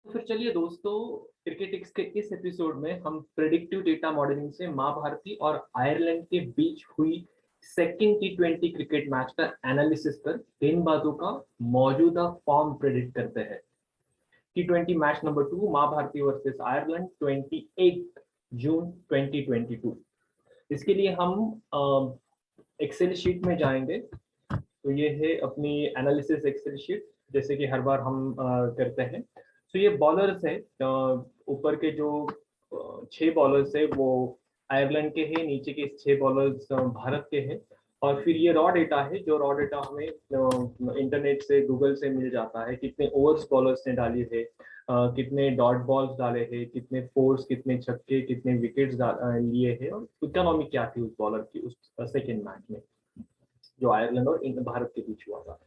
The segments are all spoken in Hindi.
तो फिर चलिए दोस्तों, क्रिकेटिक्स के इस एपिसोड में हम प्रेडिक्टिव डेटा मॉडलिंग से माँ भारती और आयरलैंड के बीच हुई सेकेंड T20 क्रिकेट मैच का एनालिसिस कर गेंदबाजों का मौजूदा फॉर्म प्रेडिक्ट करते हैं। T20 मैच नंबर 2 माँ भारती वर्सेस आयरलैंड 28 जून 2022। इसके लिए हम एक्सेल शीट में जाएंगे। तो ये है अपनी एनालिसिस एक्सेल शीट, जैसे कि हर बार हम करते हैं। तो ये बॉलर्स है, ऊपर के जो 6 बॉलर्स है वो आयरलैंड के हैं, नीचे के 6 बॉलर्स भारत के हैं। और फिर ये रॉ डेटा है, जो रॉ डेटा हमें इंटरनेट से, गूगल से मिल जाता है। कितने ओवर्स बॉलर्स ने डाली है, कितने डॉट बॉल्स डाले हैं, कितने फोर्स, कितने छक्के, कितने विकेट्स लिए हैं, और इकोनॉमी क्या थी उस बॉलर की उस सेकेंड मैच में जो आयरलैंड और भारत के बीच हुआ था।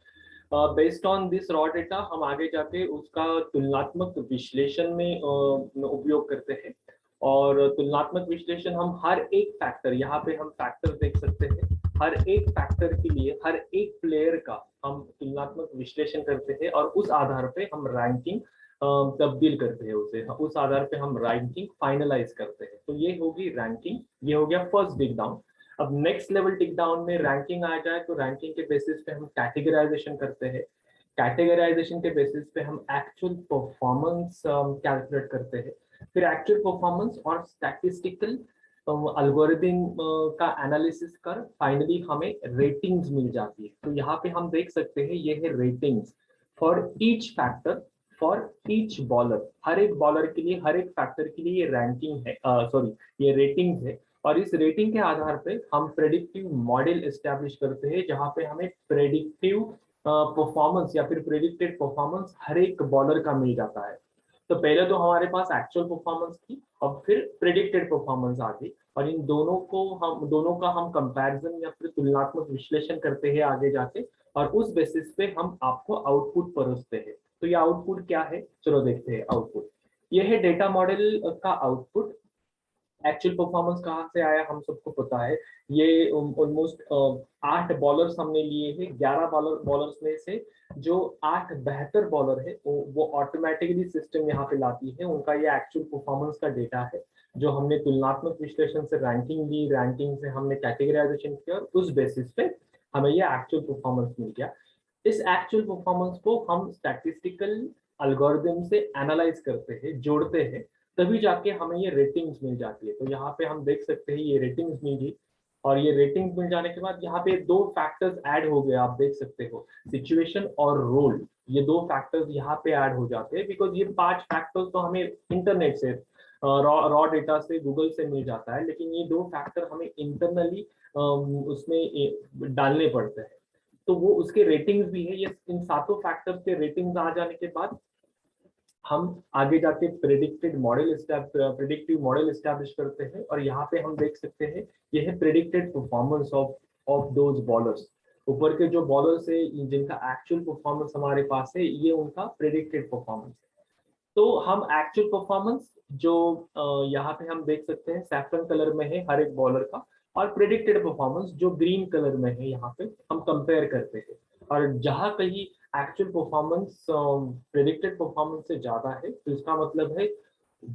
Based on this raw data हम आगे जाके उसका तुलनात्मक विश्लेषण में उपयोग करते हैं। और तुलनात्मक विश्लेषण हम हर एक फैक्टर, यहाँ पे हम फैक्टर देख सकते हैं, हर एक फैक्टर के लिए हर एक प्लेयर का हम तुलनात्मक विश्लेषण करते हैं और उस आधार पे हम रैंकिंग तब्दील करते हैं, उसे उस आधार पे हम रैंकिंग फाइनलाइज करते हैं। तो ये होगी रैंकिंग, ये हो गया फर्स्ट डिग डाउन। अब नेक्स्ट लेवल टिक डाउन में रैंकिंग आ जाए तो रैंकिंग के बेसिस पे हम कैटेगराइजेशन करते हैं। कैटेगराइजेशन के बेसिस पे हम एक्चुअल परफॉर्मेंस कैलकुलेट करते हैं। फिर एक्चुअल परफॉर्मेंस और स्टैटिस्टिकल अल्गोरिथम का एनालिसिस कर फाइनली हमें रेटिंग्स मिल जाती है। तो यहाँ पे हम देख सकते हैं, ये है ratings for each factor, for each bowler. हर एक बॉलर के लिए, हर एक फैक्टर के लिए ये रैंकिंग है, सॉरी ये रेटिंग्स है। और इस रेटिंग के आधार पे हम प्रेडिक्टिव मॉडल एस्टैब्लिश करते हैं, जहां पे हमें प्रेडिक्टिव परफॉर्मेंस या फिर प्रेडिक्टेड परफॉर्मेंस हर एक बॉलर का मिल जाता है। तो पहले तो हमारे पास एक्चुअल परफॉर्मेंस थी और फिर प्रेडिक्टेड परफॉर्मेंस आ गई, और इन दोनों का हम कंपैरिजन या फिर तुलनात्मक विश्लेषण करते हैं आगे जाके, और उस बेसिस पे हम आपको आउटपुट परोसते हैं। तो ये आउटपुट क्या है, चलो देखते हैं आउटपुट। ये है डेटा मॉडल का आउटपुट। एक्चुअल परफॉर्मेंस कहाँ से आया हम सबको पता है। ये ऑलमोस्ट 8 बॉलर्स हमने लिए हैं। 11 बॉलर्स में से जो 8 बेहतर बॉलर है वो ऑटोमेटिकली सिस्टम यहाँ पे लाती है, उनका ये एक्चुअल परफॉर्मेंस का डेटा है, जो हमने तुलनात्मक विश्लेषण से रैंकिंग ली, रैंकिंग से हमने कैटेगराइजेशन किया, और उस बेसिस पे हमें ये एक्चुअल परफॉर्मेंस मिल गया। इस एक्चुअल परफॉर्मेंस को हम स्टैटिस्टिकल अल्गोरिथम से एनालाइज करते हैं, जोड़ते हैं, तभी जाके हमें ये रेटिंग्स मिल जाती है। तो यहाँ पे हम देख सकते हैं ये रेटिंग्स मिल गई, और ये रेटिंग्स मिल जाने के बाद यहाँ पे 2 फैक्टर्स ऐड हो गए, आप देख सकते हो, सिचुएशन और रोल। ये 2 फैक्टर्स यहाँ पे ऐड हो जाते हैं, बिकॉज ये 5 फैक्टर्स तो हमें इंटरनेट से, रॉ डेटा से, गूगल से मिल जाता है, लेकिन ये 2 फैक्टर हमें इंटरनली उसमें डालने पड़ते हैं। तो वो उसके रेटिंग्स भी है। ये इन 7 फैक्टर्स के रेटिंग्स आ जाने के बाद हम आगे जाके प्रेडिक्टिव मॉडल एस्टैब्लिश करते हैं, और यहाँ पे हम देख सकते हैं ये है predicted performance of those bowlers. ऊपर के जो बॉलर्स है जिनका एक्चुअल परफॉर्मेंस हमारे पास है, ये उनका प्रेडिक्टेड परफॉर्मेंस है। तो हम एक्चुअल परफॉर्मेंस जो यहाँ पे हम देख सकते हैं सैफरन कलर में है हर एक बॉलर का, और प्रेडिक्टेड परफॉर्मेंस जो ग्रीन कलर में है, यहाँ पे हम कंपेयर करते हैं। और जहां कहीं एक्चुअल परफॉर्मेंस प्रेडिक्टेड परफॉर्मेंस से ज्यादा है, तो इसका मतलब है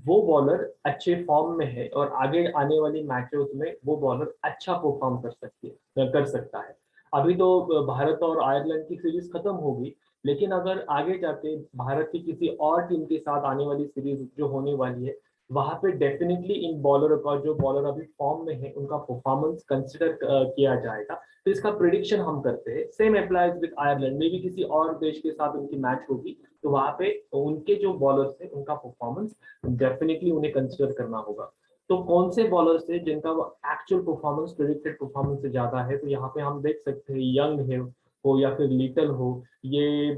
वो बॉलर अच्छे फॉर्म में है, और आगे आने वाली मैचेस में वो बॉलर अच्छा परफॉर्म कर सकता है। अभी तो भारत और आयरलैंड की सीरीज खत्म होगी, लेकिन अगर आगे जाके भारत की किसी और टीम के साथ आने वाली सीरीज जो होने वाली है, वहां पे डेफिनेटली इन बॉलर का, जो बॉलर अभी फॉर्म में है, उनका परफॉर्मेंस कंसिडर किया जाएगा। तो इसका प्रिडिक्शन हम करते हैं। सेम अप्लाइज विद आयरलैंड में भी, किसी और देश के साथ उनकी मैच होगी तो वहां पे उनके जो बॉलर्स है उनका परफॉर्मेंस डेफिनेटली उन्हें कंसिडर करना होगा। तो कौन से बॉलर्स है जिनका एक्चुअल परफॉर्मेंस प्रेडिक्टेड परफॉर्मेंस से ज्यादा है, तो यहाँ पे हम देख सकते हैं यंग है हो या फिर लिटल हो, ये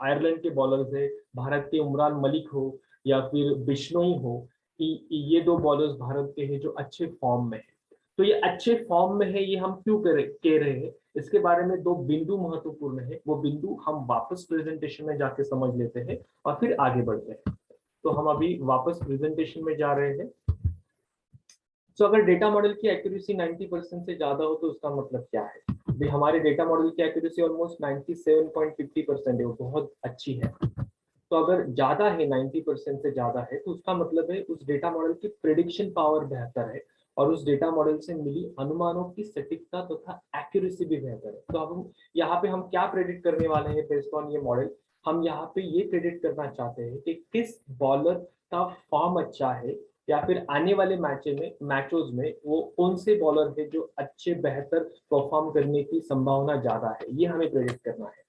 आयरलैंड के बॉलर्स है। भारत के उमरान मलिक हो या फिर बिश्नोई हो, ये 2 बॉलर्स भारत के हैं जो अच्छे फॉर्म में है। तो ये अच्छे फॉर्म में है, ये हम क्यों कह रहे हैं, इसके बारे में 2 बिंदु महत्वपूर्ण है। वो बिंदु हम वापस प्रेजेंटेशन में जाके समझ लेते हैं और फिर आगे बढ़ते हैं। तो हम अभी वापस प्रेजेंटेशन में जा रहे हैं। तो अगर डेटा मॉडल की एक्यूरेसी 90% से ज्यादा हो तो उसका मतलब क्या है। भी हमारे डेटा मॉडल की एक्यूरेसी ऑलमोस्ट 97.50% है, वो बहुत अच्छी है। तो अगर ज्यादा है 90% से ज्यादा है तो उसका मतलब है उस डेटा मॉडल की प्रिडिक्शन पावर बेहतर है और उस डेटा मॉडल से मिली अनुमानों की सटीकता तथा एक्यूरेसी भी बेहतर है। तो अब हम यहाँ पे हम क्या प्रेडिक्ट करने वाले हैं बेस्ड ऑन ये मॉडल, हम यहाँ पे ये प्रेडिक्ट करना चाहते हैं कि किस बॉलर का फॉर्म अच्छा है या फिर आने वाले मैचोज में वो कौन से बॉलर है जो अच्छे बेहतर परफॉर्म करने की संभावना ज्यादा है, ये हमें प्रेडिक्ट करना है।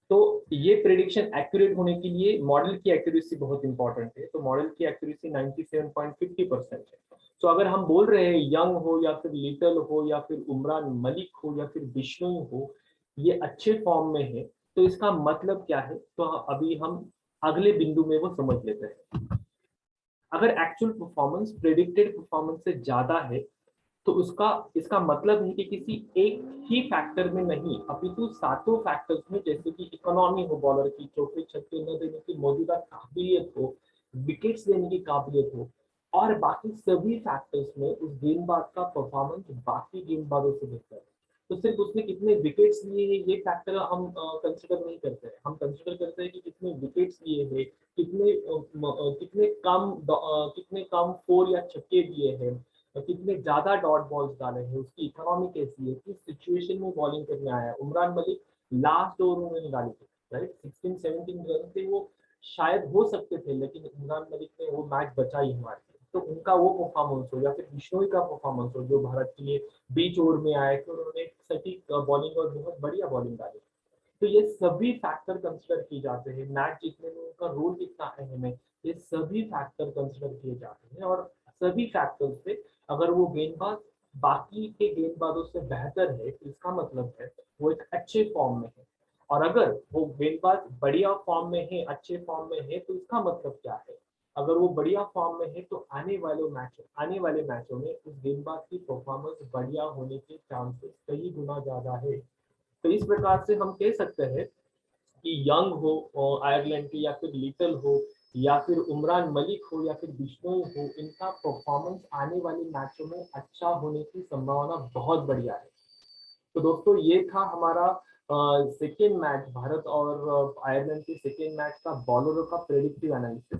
तो ये प्रेडिक्शन एक्यूरेट होने के लिए मॉडल की एक्यूरेसी बहुत इंपॉर्टेंट है। तो मॉडल की एक्यूरेसी 97.50% है। तो अगर हम बोल रहे हैं यंग हो या फिर लिटल हो या फिर उमरान मलिक हो या फिर बिश्नोई हो, ये अच्छे फॉर्म में है, तो इसका मतलब क्या है, तो अभी हम अगले बिंदु में वो समझ लेते हैं। अगर एक्चुअल परफॉर्मेंस प्रेडिक्टेड परफॉर्मेंस से ज्यादा है तो उसका इसका मतलब है कि किसी एक ही फैक्टर में नहीं अपितु सातों फैक्टर्स में, जैसे कि इकोनॉमी हो, बॉलर की चौके छक्के न देने की मौजूदा काबिलियत हो, विकेट्स लेने की काबिलियत हो, और बाकी सभी फैक्टर्स में उस गेंदबाज का परफॉर्मेंस बाकी गेंदबाजों से बेहतर है। तो सिर्फ उसने कितने विकेट्स लिए हैं ये फैक्टर हम कंसिडर नहीं करते हैं। हम कंसिडर करते हैं कि कितने विकेट्स लिए हैं, कितने कम फोर या छक्के दिए हैं, कितने ज्यादा डॉट बॉल्स डाले हैं, उसकी इकोनॉमी कैसी है, किस सिचुएशन में बॉलिंग करने आया है। उमरान मलिक लास्ट ओवर में उन्होंने डाली थी, राइट, 16-17 रन थे वो शायद हो सकते थे, लेकिन इमरान मलिक ने वो मैच बचा ही हमारे लिए। तो उनका वो परफॉर्मेंस हो या फिर बिश्नोई का परफॉर्मेंस हो जो भारत के लिए बीच ओवर में आए थे, उन्होंने सटीक बॉलिंग और बहुत बढ़िया बॉलिंग डाली। तो ये सभी फैक्टर कंसिडर किए जाते हैं, मैच जीतने में उनका रोल कितना अहम है, ये सभी फैक्टर कंसिडर किए जाते हैं। और सभी फैक्टर्स से अगर वो गेंदबाज बाकी के गेंदबाजों से बेहतर है तो इसका मतलब है वो एक अच्छे फॉर्म में है। और अगर वो गेंदबाज बढ़िया फॉर्म में है, अच्छे फॉर्म में है, तो इसका मतलब क्या है, अगर वो बढ़िया फॉर्म में है तो आने वाले मैचों में उस गेंदबाज की परफॉर्मेंस बढ़िया होने के चांसेस कई गुना ज्यादा है। तो इस प्रकार से हम कह सकते हैं कि यंग हो आयरलैंड के या फिर लिटल हो या फिर उमरान मलिक हो या फिर बिश्नोई हो, इनका परफॉर्मेंस आने वाले मैचों में अच्छा होने की संभावना बहुत बढ़िया है। तो दोस्तों ये था हमारा सेकेंड मैच, भारत और आयरलैंड के सेकेंड मैच का बॉलरों का प्रेडिक्टिव एनालिसिस।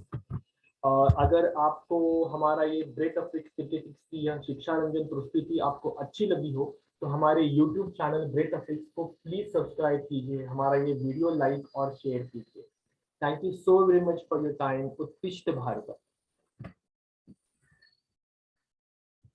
अगर आपको हमारा ये ब्रेक ऑफ क्रिकेट की यह शिक्षा रंजन प्रस्तुति आपको अच्छी लगी हो तो हमारे YouTube चैनल ब्रेक ऑफ को प्लीज सब्सक्राइब कीजिए, हमारा ये वीडियो लाइक और शेयर कीजिए। Thank you so very much for your time. उत्कृष्ट भारत।